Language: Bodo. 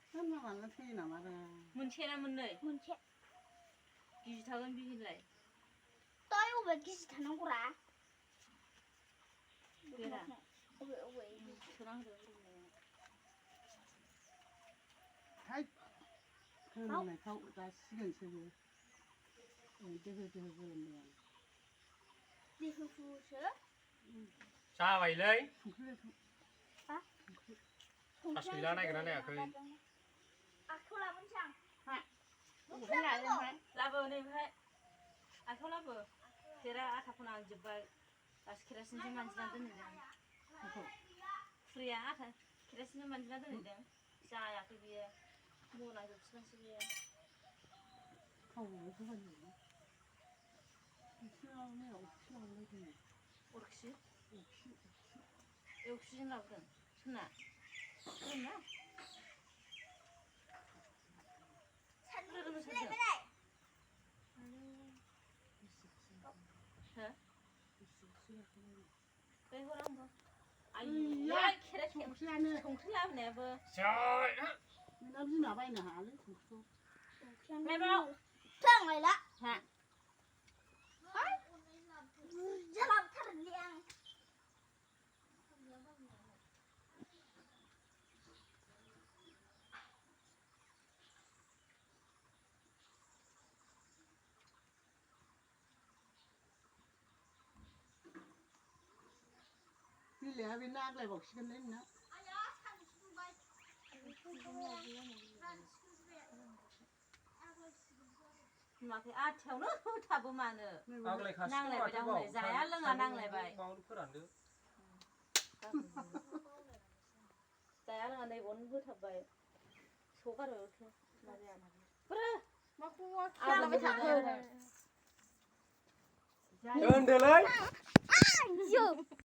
सोरना मानो थैयो नामा रा मोनसे ना मोननै मोनसे गिजि थागोन बिहिलाय तय अबे गिजि थानांगौरा बेरा अबे सोना होदो हाय खोनानायफ्राव जासिगोनसो बे दोहो दोहो गोलोमनाया दिहुफुसो जाबायलै हा थास गैला नागिरना नायाखै आखौ लाबोनोसै आं हा अबे लायलाय लाबो नैफ्राय आखायाव लाबो खेरा आथाखौनो आं जोब्बाय गासै केरासिनजों मानजिना दोनहैदों खुरैया आथा केरासिनजों मानजिना दोनहैदों जायाखै बियो मना जोबसिगोनसो बियो थावबो होबाय एसे अरखि अरखि एवखिजों लाबोदों सोरना सोरना रोदोम सारदों हो बै हर आंबो आइया खेरा संख्रि लाबोनायाबो नोंना बिमा बायनो हायालै संख्रिखौ थांलायला हा बुरजा लाबोथारलै आं बिलाइआ बेनो आग्लायबावसिगोनलै नोंना नुवाखै आथियावनो होथाबो मानो आग्लायखासिगोन नांलायबाय दा हनै जाया लोङा नांलायबाय फोरानदो जाया लोङा नैबावनो होथाबबाय सौगारो दोनदोलै